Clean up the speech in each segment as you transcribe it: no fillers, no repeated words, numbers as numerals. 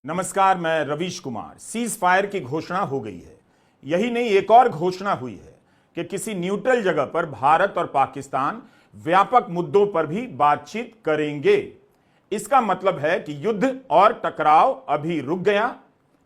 नमस्कार, मैं Ravish Kumar. Cease fire की घोषणा हो गई है। यही नहीं, एक और घोषणा हुई है कि किसी न्यूट्रल जगह पर भारत और पाकिस्तान व्यापक मुद्दों पर भी बातचीत करेंगे। इसका मतलब है कि युद्ध और टकराव अभी रुक गया।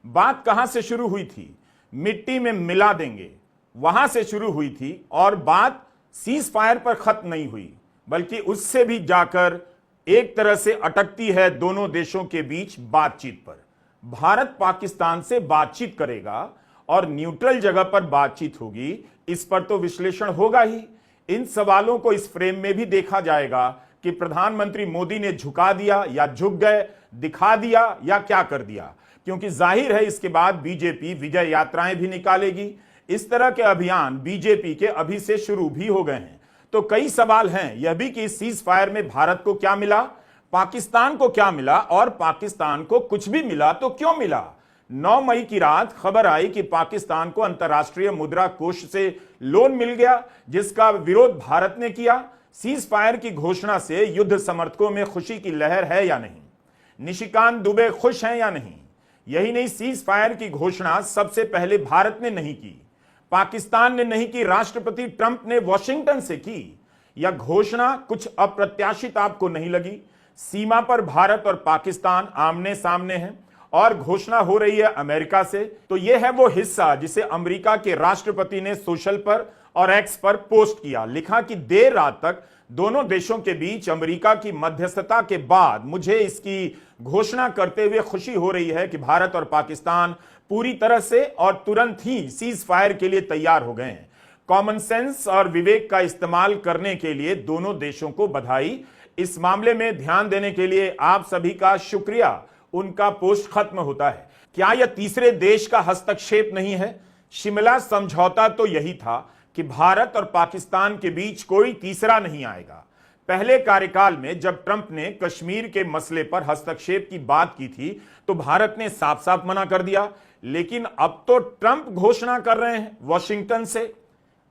बात कहां से शुरू हुई थी? मिट्टी में मिला देंगे, वहां से शुरू हुई थी और बात सीज फायर पर खत्म नहीं हुई, बल्कि उससे भी जाकर एक तरह से अटकती है दोनों देशों के बीच बातचीत पर। भारत पाकिस्तान से बातचीत करेगा और न्यूट्रल जगह पर बातचीत होगी, इस पर तो विश्लेषण होगा ही। इन सवालों को इस फ्रेम में भी देखा जाएगा कि प्रधानमंत्री मोदी ने झुका दिया या झुक गए, दिखा दिया या क्या कर दिया, क्योंकि जाहिर है इसके बाद बीजेपी विजय यात्राएं भी निकालेगी। इस तरह के अभियान बीजेपी के अभी से शुरू भी हो गए हैं। तो कई सवाल हैं यह भी कि इस सीज फायर में भारत को क्या मिला, पाकिस्तान को क्या मिला, और पाकिस्तान को कुछ भी मिला तो क्यों मिला। 9 मई की रात खबर आई कि पाकिस्तान को अंतर्राष्ट्रीय मुद्रा कोष से लोन मिल गया, जिसका विरोध भारत ने किया। सीज फायर की घोषणा से युद्ध समर्थकों में खुशी की लहर है या नहीं? निशिकांत दुबे खुश हैं या नहीं? यही नहीं, सीज फायर की घोषणा सबसे पहले भारत ने नहीं की, पाकिस्तान ने नहीं की, राष्ट्रपति ट्रंप ने वॉशिंगटन से की। यह घोषणा कुछ अप्रत्याशित आपको नहीं लगी? सीमा पर भारत और पाकिस्तान आमने सामने हैं और घोषणा हो रही है अमेरिका से। तो यह है वो हिस्सा जिसे अमेरिका के राष्ट्रपति ने सोशल पर और एक्स पर पोस्ट किया। लिखा कि देर रात तक दोनों देशों के बीच अमेरिका की मध्यस्थता के बाद मुझे इसकी घोषणा करते हुए खुशी हो रही है कि भारत और पाकिस्तान पूरी तरह से और तुरंत ही सीज फायर के लिए तैयार हो गए हैं। कॉमन सेंस और विवेक का इस्तेमाल करने के लिए दोनों देशों को बधाई। इस मामले में ध्यान देने के लिए आप सभी का शुक्रिया। उनका पोस्ट खत्म होता है। क्या यह तीसरे देश का हस्तक्षेप नहीं है? शिमला समझौता तो यही था कि भारत और पाकिस्तान के बीच कोई तीसरा नहीं आएगा। पहले कार्यकाल में जब ट्रंप ने कश्मीर के मसले पर हस्तक्षेप की बात की थी तो भारत ने साफ साफ मना कर दिया, लेकिन अब तो ट्रंप घोषणा कर रहे हैं वॉशिंगटन से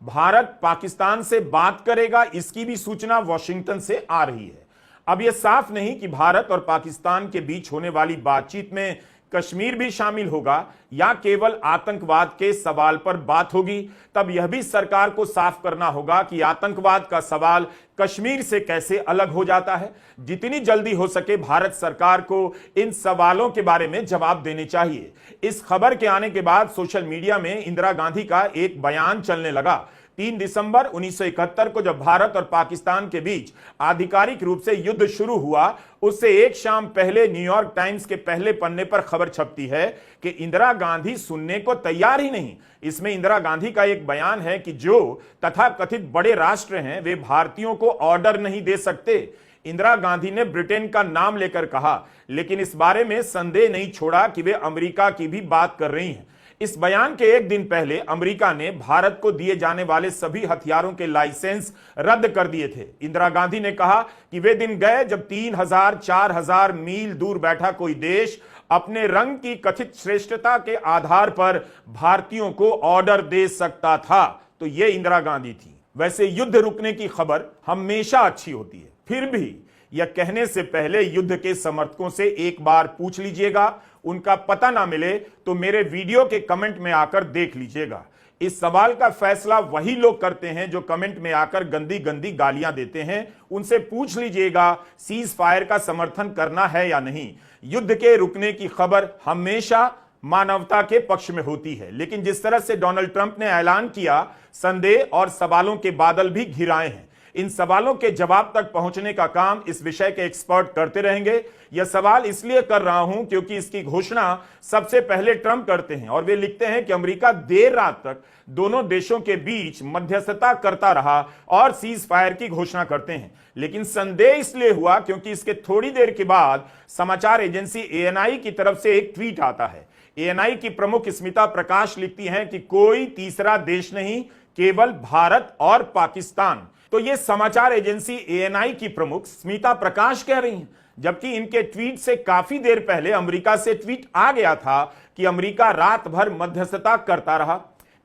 भारत पाकिस्तान से बात करेगा, इसकी भी सूचना वॉशिंगटन से आ रही है। अब यह साफ नहीं कि भारत और पाकिस्तान के बीच होने वाली बातचीत में कश्मीर भी शामिल होगा या केवल आतंकवाद के सवाल पर बात होगी। तब यह भी सरकार को साफ करना होगा कि आतंकवाद का सवाल कश्मीर से कैसे अलग हो जाता है। जितनी जल्दी हो सके भारत सरकार को इन सवालों के बारे में जवाब देने चाहिए। इस खबर के आने के बाद सोशल मीडिया में इंदिरा गांधी का एक बयान चलने लगा। 3 दिसंबर 1971 को जब भारत और पाकिस्तान के बीच आधिकारिक रूप से युद्ध शुरू हुआ, उससे एक शाम पहले न्यूयॉर्क टाइम्स के पहले पन्ने पर खबर छपती है कि इंदिरा गांधी सुनने को तैयार ही नहीं। इसमें इंदिरा गांधी का एक बयान है कि जो तथाकथित बड़े राष्ट्र हैं वे भारतीयों को ऑर्डर नहीं दे सकते। इंदिरा गांधी ने ब्रिटेन का नाम लेकर कहा, लेकिन इस बारे में संदेह नहीं छोड़ा कि वे अमेरिका की भी बात कर रही हैं। इस बयान के एक दिन पहले अमेरिका ने भारत को दिए जाने वाले सभी हथियारों के लाइसेंस रद्द कर दिए थे। इंदिरा गांधी ने कहा कि वे दिन गए जब 3000-4000 मील दूर बैठा कोई देश अपने रंग की कथित श्रेष्ठता के आधार पर भारतीयों को ऑर्डर दे सकता था। तो ये इंदिरा गांधी थी। वैसे युद्ध रुकने की खबर हमेशा अच्छी होती है, फिर भी यह कहने से पहले युद्ध के समर्थकों से एक बार पूछ लीजिएगा। उनका पता ना मिले तो मेरे वीडियो के कमेंट में आकर देख लीजिएगा। इस सवाल का फैसला वही लोग करते हैं जो कमेंट में आकर गंदी गंदी गालियां देते हैं। उनसे पूछ लीजिएगा सीज फायर का समर्थन करना है या नहीं। युद्ध के रुकने की खबर हमेशा मानवता के पक्ष में होती है, लेकिन जिस तरह से डोनाल्ड ट्रंप ने ऐलान किया, संदेह और सवालों के बादल भी घिराए हैं। इन सवालों के जवाब तक पहुंचने का काम इस विषय के एक्सपर्ट करते रहेंगे। यह सवाल इसलिए कर रहा हूं क्योंकि इसकी घोषणा सबसे पहले ट्रंप करते हैं और वे लिखते हैं कि अमेरिका देर रात तक दोनों देशों के बीच मध्यस्थता करता रहा और सीज फायर की घोषणा करते हैं। लेकिन संदेह इसलिए हुआ क्योंकि इसके थोड़ी देर के बाद समाचार एजेंसी ANI की तरफ से एक ट्वीट आता है। ANI की प्रमुख स्मिता प्रकाश लिखती हैं कि कोई तीसरा देश नहीं, केवल भारत और पाकिस्तान। तो ये समाचार एजेंसी ANI की प्रमुख स्मिता प्रकाश कह रही हैं, जबकि इनके ट्वीट से काफी देर पहले अमेरिका से ट्वीट आ गया था कि अमेरिका रात भर मध्यस्थता करता रहा।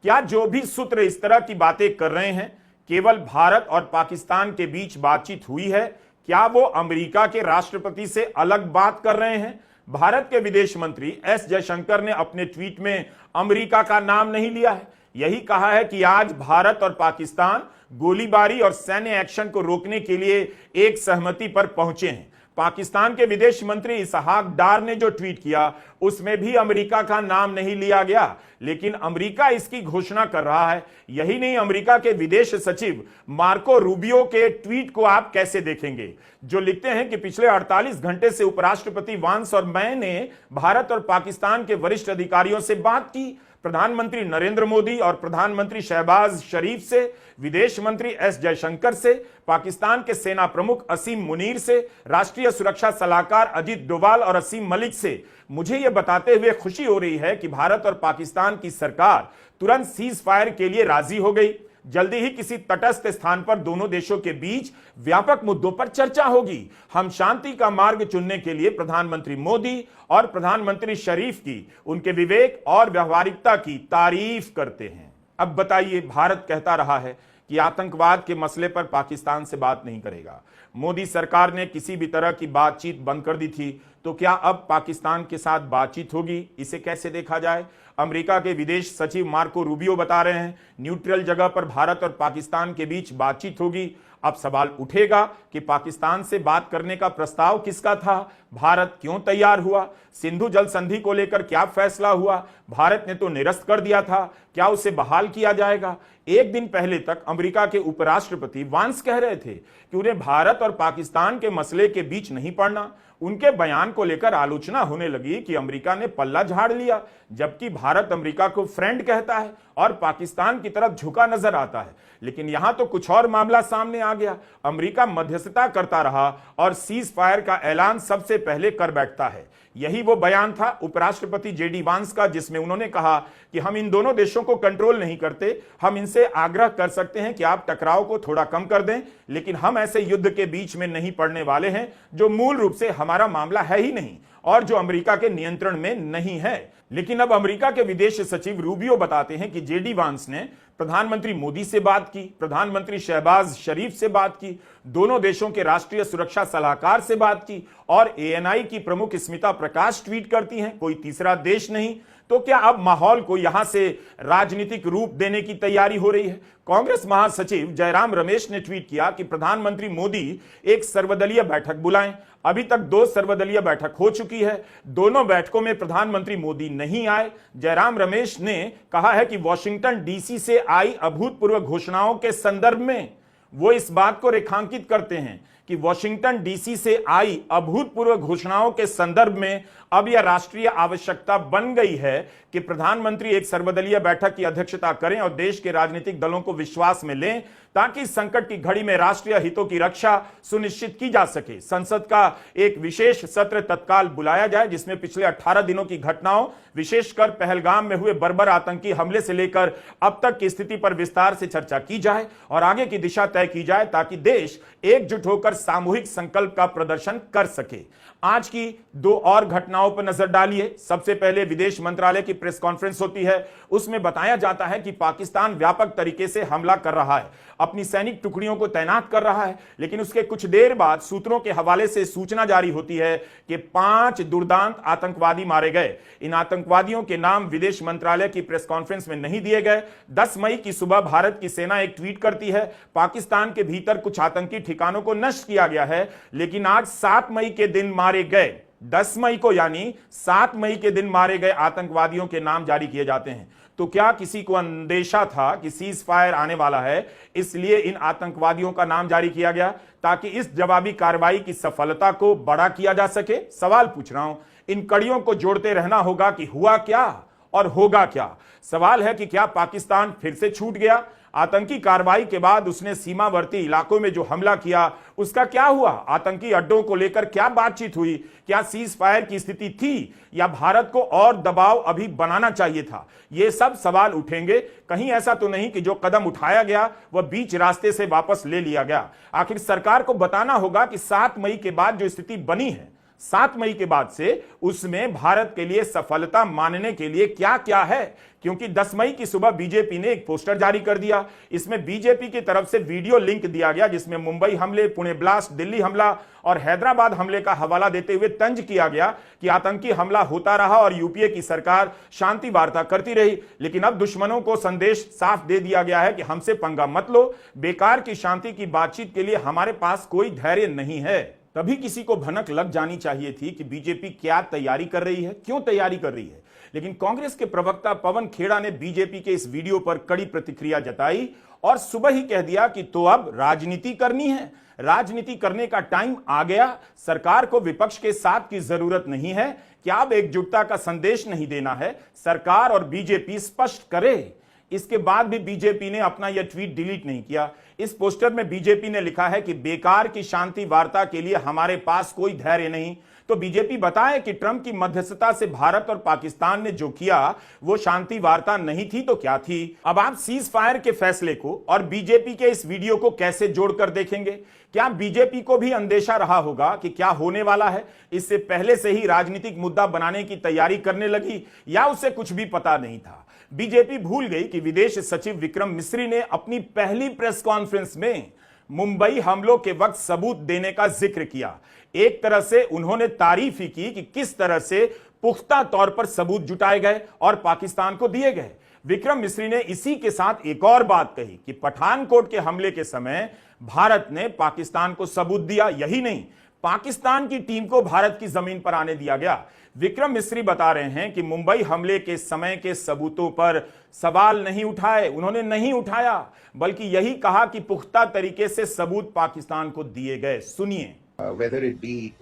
क्या जो भी सूत्र इस तरह की बातें कर रहे हैं केवल भारत और पाकिस्तान के बीच बातचीत हुई है? क्या वो अमेरिका के राष्ट्रपति से अलग बात कर रहे हैं? भारत के विदेश मंत्री एस जयशंकर ने अपने ट्वीट में अमेरिका का नाम नहीं लिया है। यही कहा है कि आज भारत और पाकिस्तान गोलीबारी और सैन्य एक्शन को रोकने के लिए एक सहमति पर पहुंचे हैं। पाकिस्तान के विदेश मंत्री इसहाक डार ने जो ट्वीट किया उसमें भी अमेरिका का नाम नहीं लिया गया, लेकिन अमेरिका इसकी घोषणा कर रहा है। यही नहीं, अमेरिका के विदेश सचिव मार्को रूबियो के ट्वीट को आप कैसे देखेंगे, जो लिखते हैं कि पिछले 48 घंटे से उपराष्ट्रपति वांस और मैंने भारत और पाकिस्तान के वरिष्ठ अधिकारियों से बात की। प्रधानमंत्री नरेंद्र मोदी और प्रधानमंत्री शहबाज शरीफ से, विदेश मंत्री एस जयशंकर से, पाकिस्तान के सेना प्रमुख असीम मुनीर से, राष्ट्रीय सुरक्षा सलाहकार अजीत डोभाल और असीम मलिक से। मुझे यह बताते हुए खुशी हो रही है कि भारत और पाकिस्तान की सरकार तुरंत सीज फायर के लिए राजी हो गई। जल्दी ही किसी तटस्थ स्थान पर दोनों देशों के बीच व्यापक मुद्दों पर चर्चा होगी। हम शांति का मार्ग चुनने के लिए प्रधानमंत्री मोदी और प्रधानमंत्री शरीफ की उनके विवेक और व्यवहारिकता की तारीफ करते हैं। अब बताइए, भारत कहता रहा है कि आतंकवाद के मसले पर पाकिस्तान से बात नहीं करेगा। मोदी सरकार ने किसी भी तरह की बातचीत बंद कर दी थी, तो क्या अब पाकिस्तान के साथ बातचीत होगी? इसे कैसे देखा जाए? अमेरिका के विदेश सचिव मार्को रूबियो बता रहे हैं न्यूट्रल जगह पर भारत और पाकिस्तान के बीच बातचीत होगी। अब सवाल उठेगा कि पाकिस्तान से बात करने का प्रस्ताव किसका था? भारत क्यों तैयार हुआ? सिंधु जल संधि को लेकर क्या फैसला हुआ? भारत ने तो निरस्त कर दिया था, क्या उसे बहाल किया जाएगा? एक दिन पहले तक अमेरिका के उपराष्ट्रपति वांस कह रहे थे कि उन्हें भारत और पाकिस्तान के मसले के बीच नहीं पड़ना। उनके बयान को लेकर आलोचना होने लगी कि अमेरिका ने पल्ला झाड़ लिया, जबकि भारत अमेरिका को फ्रेंड कहता है और पाकिस्तान की तरफ झुका नजर आता है। लेकिन यहां तो कुछ और मामला सामने आ गया। अमेरिका मध्यस्थता करता रहा और सीज फायर का ऐलान सबसे पहले कर बैठता है। यही वो बयान था उपराष्ट्रपति जेडी वांस का, जिसमें उन्होंने कहा कि हम इन दोनों देशों को कंट्रोल नहीं करते, हम इनसे आग्रह कर सकते हैं कि आप टकराव को थोड़ा कम कर दें, लेकिन हम ऐसे युद्ध के बीच में नहीं पड़ने वाले हैं जो मूल रूप से हमारा मामला है ही नहीं और जो अमेरिका के नियंत्रण में नहीं है। लेकिन अब अमेरिका के विदेश सचिव रूबियो बताते हैं कि जेडी वांस ने प्रधानमंत्री मोदी से बात की, प्रधानमंत्री शहबाज शरीफ से बात की, दोनों देशों के राष्ट्रीय सुरक्षा सलाहकार से बात की और एएनआई की प्रमुख स्मिता प्रकाश ट्वीट करती हैं, कोई तीसरा देश नहीं। तो क्या अब माहौल को यहां से राजनीतिक रूप देने की तैयारी हो रही है? कांग्रेस महासचिव जयराम रमेश ने ट्वीट किया कि प्रधानमंत्री मोदी एक सर्वदलीय बैठक बुलाएं। अभी तक 2 सर्वदलीय बैठक हो चुकी है, दोनों बैठकों में प्रधानमंत्री मोदी नहीं आए। जयराम रमेश ने कहा है कि वॉशिंगटन डीसी से आई अभूतपूर्व घोषणाओं के संदर्भ में वो इस बात को रेखांकित करते हैं कि वॉशिंगटन डीसी से आई अभूतपूर्व घोषणाओं के संदर्भ में अब यह राष्ट्रीय आवश्यकता बन गई है कि प्रधानमंत्री एक सर्वदलीय बैठक की अध्यक्षता करें और देश के राजनीतिक दलों को विश्वास में लें, ताकि संकट की घड़ी में राष्ट्रीय हितों की रक्षा सुनिश्चित की जा सके। संसद का एक विशेष सत्र तत्काल बुलाया जाए, जिसमें पिछले 18 दिनों की घटनाओं, विशेषकर पहलगाम में हुए बर्बर आतंकी हमले से लेकर अब तक की स्थिति पर विस्तार से चर्चा की जाए और आगे की दिशा तय की जाए, ताकि देश एकजुट होकर सामूहिक संकल्प का प्रदर्शन कर सके। आज की 2 और घटनाओं पर नजर डालिए। सबसे पहले विदेश मंत्रालय की प्रेस कॉन्फ्रेंस होती है, उसमें बताया जाता है कि पाकिस्तान व्यापक तरीके से हमला कर रहा है, अपनी सैनिक टुकड़ियों को तैनात कर रहा है। लेकिन उसके कुछ देर बाद सूत्रों के हवाले से सूचना जारी होती है कि 5 दुर्दांत आतंकवादी मारे गए। इन आतंकवादियों के नाम विदेश मंत्रालय की प्रेस कॉन्फ्रेंस में नहीं दिए गए। 10 मई की सुबह भारत की सेना एक ट्वीट करती है, पाकिस्तान के भीतर कुछ आतंकी ठिकानों को नष्ट किया गया है, लेकिन आज 7 मई के दिन मारे गए, 10 मई को यानी 7 मई के दिन मारे गए आतंकवादियों के नाम जारी किए जाते हैं। तो क्या किसी को अंदेशा था कि सीज फायर आने वाला है, इसलिए इन आतंकवादियों का नाम जारी किया गया ताकि इस जवाबी कार्रवाई की सफलता को बड़ा किया जा सके? सवाल पूछ रहा हूं। इन कड़ियों को जोड़ते रहना होगा कि हुआ क्या और होगा क्या। सवाल है कि क्या पाकिस्तान फिर से छूट गया? आतंकी कार्रवाई के बाद उसने सीमावर्ती इलाकों में जो हमला किया, उसका क्या हुआ? आतंकी अड्डों को लेकर क्या बातचीत हुई? क्या सीज फायर की स्थिति थी या भारत को और दबाव अभी बनाना चाहिए था? ये सब सवाल उठेंगे। कहीं ऐसा तो नहीं कि जो कदम उठाया गया वह बीच रास्ते से वापस ले लिया गया। आखिर सरकार को बताना होगा कि 7 मई के बाद जो स्थिति बनी है, 7 मई के बाद से उसमें भारत के लिए सफलता मानने के लिए क्या क्या है, क्योंकि 10 मई की सुबह बीजेपी ने एक पोस्टर जारी कर दिया। इसमें बीजेपी की तरफ से वीडियो लिंक दिया गया जिसमें मुंबई हमले, पुणे ब्लास्ट, दिल्ली हमला और हैदराबाद हमले का हवाला देते हुए तंज किया गया कि आतंकी हमला होता रहा और यूपीए की सरकार शांति वार्ता करती रही। लेकिन अब दुश्मनों को संदेश साफ दे दिया गया है कि हमसे पंगा मत लो, बेकार की शांति की बातचीत के लिए हमारे पास कोई धैर्य नहीं है। तभी किसी को भनक लग जानी चाहिए थी कि बीजेपी क्या तैयारी कर रही है, क्यों तैयारी कर रही है। लेकिन कांग्रेस के प्रवक्ता पवन खेड़ा ने बीजेपी के इस वीडियो पर कड़ी प्रतिक्रिया जताई और सुबह ही कह दिया कि तो अब राजनीति करनी है, राजनीति करने का टाइम आ गया, सरकार को विपक्ष के साथ की जरूरत नहीं है। क्या अब एकजुटता का संदेश नहीं देना है? सरकार और बीजेपी स्पष्ट करे। इसके बाद भी बीजेपी ने अपना यह ट्वीट डिलीट नहीं किया। इस पोस्टर में बीजेपी ने लिखा है कि बेकार की शांति वार्ता के लिए हमारे पास कोई धैर्य नहीं। तो बीजेपी बताए कि ट्रंप की मध्यस्थता से भारत और पाकिस्तान ने जो किया वो शांति वार्ता नहीं थी तो क्या थी। अब आप सीज फायर के फैसले को और बीजेपी के इस वीडियो को कैसे जोड़कर देखेंगे? क्या बीजेपी को भी अंदेशा रहा होगा कि क्या होने वाला है, इससे पहले से ही राजनीतिक मुद्दा बनाने की तैयारी करने लगी, या उसे कुछ भी पता नहीं था? बीजेपी भूल गई कि विदेश सचिव विक्रम मिस्री ने अपनी पहली प्रेस कॉन्फ्रेंस में मुंबई हमलों के वक्त सबूत देने का जिक्र किया। एक तरह से उन्होंने तारीफ ही की कि किस तरह से पुख्ता तौर पर सबूत जुटाए गए और पाकिस्तान को दिए गए। विक्रम मिस्री ने इसी के साथ एक और बात कही कि पठानकोट के हमले के समय भारत ने पाकिस्तान को सबूत दिया। यही नहीं, पाकिस्तान की टीम को भारत की जमीन पर आने दिया गया। विक्रम मिस्री बता रहे हैं कि मुंबई हमले के समय के सबूतों पर सवाल नहीं उठाए, उन्होंने नहीं उठाया, बल्कि यही कहा कि पुख्ता तरीके से सबूत पाकिस्तान को दिए गए। सुनिए। Whether it be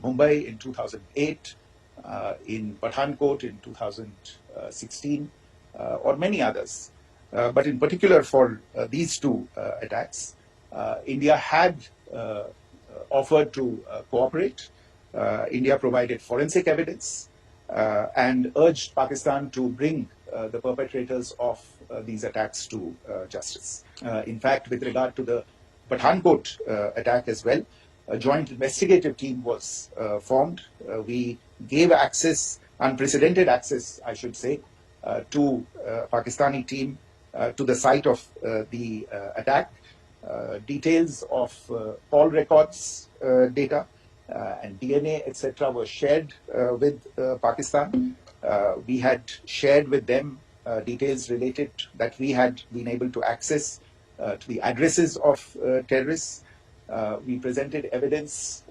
Mumbai in 2008, in Pathankot in 2016, or many others. But in particular for these two attacks, India had offered to cooperate. India provided forensic evidence and urged Pakistan to bring the perpetrators of these attacks to justice. In fact, with regard to the Pathankot attack as well, a joint investigative team was formed. We gave access, unprecedented access, I should say, to Pakistani team to the site of the attack. Details of call records data and DNA, etc., were shared with Pakistan. We had shared with them details related that we had been able to access to the addresses of terrorists. We presented evidence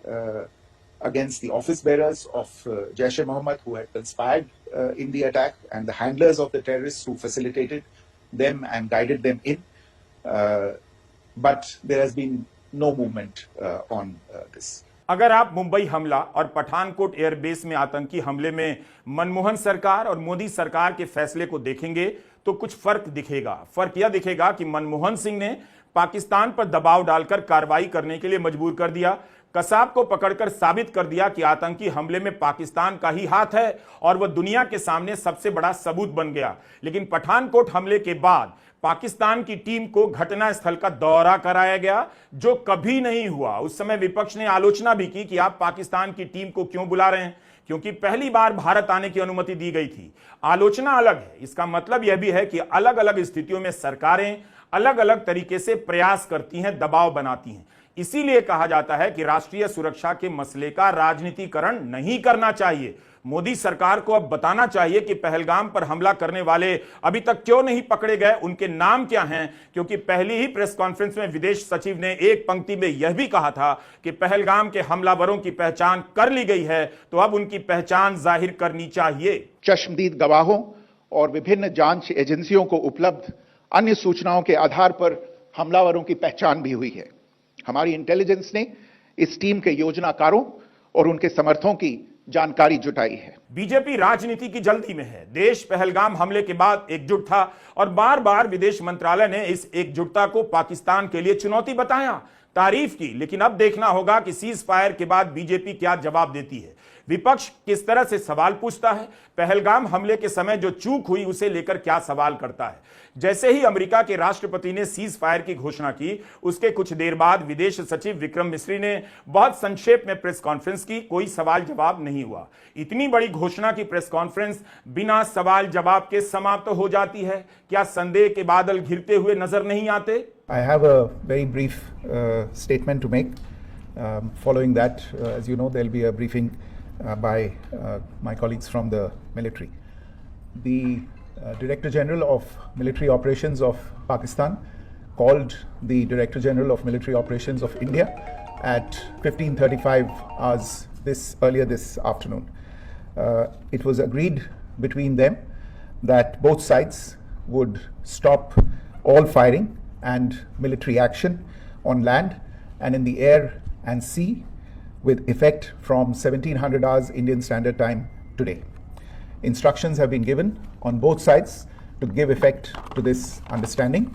against the office bearers of Jaish-e-Mohammed who had conspired in the attack and the handlers of the terrorists who facilitated them and guided them in. But there has been no movement on this. अगर आप मुंबई हमला और Pathankot airbase में आतंकी हमले में मनमोहन सरकार और मोदी सरकार के फैसले को देखेंगे तो कुछ फर्क दिखेगा। फर्क यह दिखेगा कि मनमोहन सिंह ने पाकिस्तान पर दबाव डालकर कार्रवाई करने के लिए मजबूर कर दिया, कसाब को पकड़कर साबित कर दिया कि आतंकी हमले में पाकिस्तान का ही हाथ है और वह दुनिया के सामने सबसे बड़ा सबूत बन गया। लेकिन पठानकोट हमले के बाद पाकिस्तान की टीम को घटनास्थल का दौरा कराया गया, जो कभी नहीं हुआ। उस समय विपक्ष ने आलोचना भी की कि आप पाकिस्तान की टीम को क्यों बुला रहे हैं, क्योंकि पहली बार भारत आने की अनुमति दी गई थी। आलोचना अलग है, इसका मतलब यह भी है कि अलग अलग स्थितियों में सरकारें अलग अलग तरीके से प्रयास करती हैं, दबाव बनाती हैं। इसीलिए कहा जाता है कि राष्ट्रीय सुरक्षा के मसले का राजनीतिकरण नहीं करना चाहिए। मोदी सरकार को अब बताना चाहिए कि पहलगाम पर हमला करने वाले अभी तक क्यों नहीं पकड़े गए, उनके नाम क्या हैं, क्योंकि पहली ही प्रेस कॉन्फ्रेंस में विदेश सचिव ने एक पंक्ति में यह भी कहा था कि पहलगाम के हमलावरों की पहचान कर ली गई है, तो अब उनकी पहचान जाहिर करनी चाहिए। चश्मदीद गवाहों और विभिन्न जांच एजेंसियों को उपलब्ध अन्य सूचनाओं के आधार पर हमलावरों की पहचान भी हुई है। हमारी इंटेलिजेंस ने इस टीम के योजनाकारों और उनके समर्थकों की जानकारी जुटाई है। बीजेपी राजनीति की जल्दी में है। देश पहलगाम हमले के बाद एकजुट था और बार बार विदेश मंत्रालय ने इस एकजुटता को पाकिस्तान के लिए चुनौती बताया, तारीफ की। लेकिन अब देखना होगा कि सीज फायर के बाद बीजेपी क्या जवाब देती है। विपक्ष किस तरह से सवाल पूछता है, पहलगाम हमले के समय जो चूक हुई उसे लेकर क्या सवाल करता है। जैसे ही अमेरिका के राष्ट्रपति ने सीज फायर की घोषणा की, उसके कुछ देर बाद विदेश सचिव विक्रम मिस्री ने बहुत संक्षेप में प्रेस कॉन्फ्रेंस की, कोई सवाल जवाब नहीं हुआ। इतनी बड़ी घोषणा की प्रेस कॉन्फ्रेंस बिना सवाल जवाब के समाप्त हो जाती है। क्या संदेह के बादल घिरते हुए नजर नहीं आते? I have a very brief statement to make. Following that, as you know, there will be a briefing by my colleagues from the military. The Director General of Military Operations of Pakistan called the Director General of Military Operations of India at 15:35 hours earlier this afternoon. It was agreed between them that both sides would stop all firing and military action on land and in the air and sea with effect from 1700 hours Indian Standard Time today. Instructions have been given on both sides to give effect to this understanding.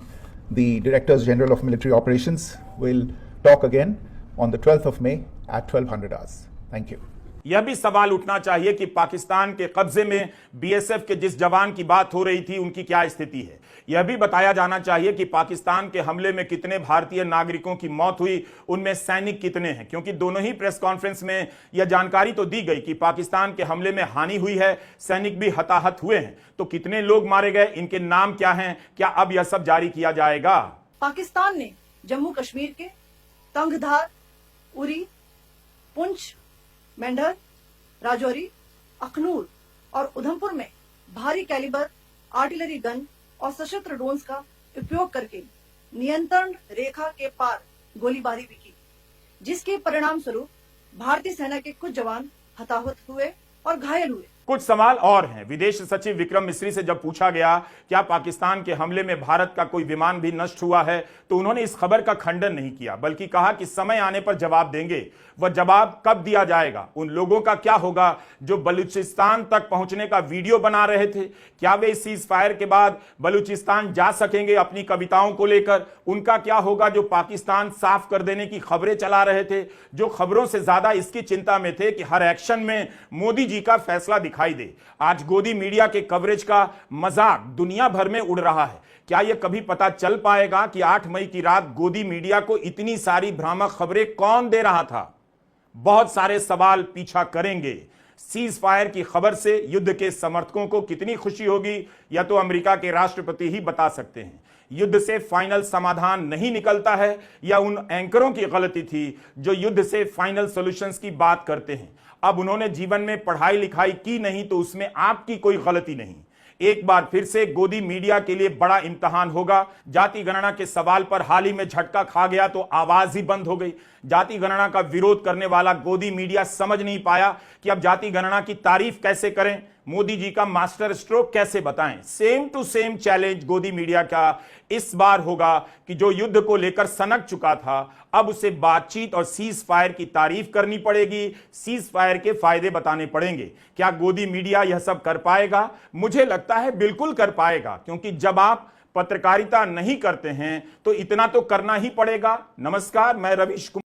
The Directors General of Military Operations will talk again on the 12th of May at 1200 hours. Thank you. यह भी सवाल उठना चाहिए कि पाकिस्तान के कब्जे में BSF के जिस जवान की बात हो रही थी उनकी क्या स्थिति है। यह भी बताया जाना चाहिए कि पाकिस्तान के हमले में कितने भारतीय नागरिकों की मौत हुई, उनमें सैनिक कितने हैं, क्योंकि दोनों ही प्रेस कॉन्फ्रेंस में यह जानकारी तो दी गई कि पाकिस्तान के हमले में हानि हुई है, सैनिक भी हताहत हुए हैं, तो कितने लोग मारे गए, इनके नाम क्या हैं, क्या अब यह सब जारी किया जाएगा? पाकिस्तान ने जम्मू कश्मीर के तंगधार, उरी, पुंछ, मेंढर, राजौरी, अखनूर और उधमपुर में भारी कैलिबर आर्टिलरी गन और सशस्त्र ड्रोन्स का उपयोग करके नियंत्रण रेखा के पार गोलीबारी भी की, जिसके परिणाम स्वरूप भारतीय सेना के कुछ जवान हताहत हुए और घायल हुए। कुछ सवाल और हैं। विदेश सचिव विक्रम मिस्री से जब पूछा गया क्या पाकिस्तान के हमले में भारत का कोई विमान भी नष्ट हुआ है, तो उन्होंने इस खबर का खंडन नहीं किया, बल्कि कहा कि समय आने पर जवाब देंगे। वह जवाब कब दिया जाएगा? उन लोगों का क्या होगा जो बलूचिस्तान तक पहुंचने का वीडियो बना रहे थे? क्या वे सीज फायर के बाद बलूचिस्तान जा सकेंगे अपनी कविताओं को लेकर? उनका क्या होगा जो पाकिस्तान साफ कर देने की खबरें चला रहे थे, जो खबरों से ज्यादा इसकी चिंता में थे कि हर एक्शन में मोदी जी का फैसला दिखाई दे? आज गोदी मीडिया के कवरेज का मजाक दुनिया भर में उड़ रहा है। क्या यह कभी पता चल पाएगा कि 8 मई की रात गोदी मीडिया को इतनी सारी भ्रामक खबरें कौन दे रहा था? बहुत सारे सवाल पीछा करेंगे। सीज फायर की खबर से युद्ध के समर्थकों को कितनी खुशी होगी, या तो अमेरिका के राष्ट्रपति ही बता सकते हैं। युद्ध से फाइनल समाधान नहीं निकलता है, या उन एंकरों की गलती थी जो युद्ध से फाइनल सॉल्यूशंस की बात करते हैं। अब उन्होंने जीवन में पढ़ाई लिखाई की नहीं तो उसमें आपकी कोई गलती नहीं। एक बार फिर से गोदी मीडिया के लिए बड़ा इम्तहान होगा। जाति गणना के सवाल पर हाल ही में झटका खा गया तो आवाज ही बंद हो गई। जाति गणना का विरोध करने वाला गोदी मीडिया समझ नहीं पाया कि अब जाति गणना की तारीफ कैसे करें, मोदी जी का मास्टर स्ट्रोक कैसे बताएं। सेम टू सेम चैलेंज गोदी मीडिया का इस बार होगा कि जो युद्ध को लेकर सनक चुका था, अब उसे बातचीत और सीज फायर की तारीफ करनी पड़ेगी, सीज फायर के फायदे बताने पड़ेंगे। क्या गोदी मीडिया यह सब कर पाएगा? मुझे लगता है बिल्कुल कर पाएगा, क्योंकि जब आप पत्रकारिता नहीं करते हैं तो इतना तो करना ही पड़ेगा। नमस्कार, मैं रवीश कुमार।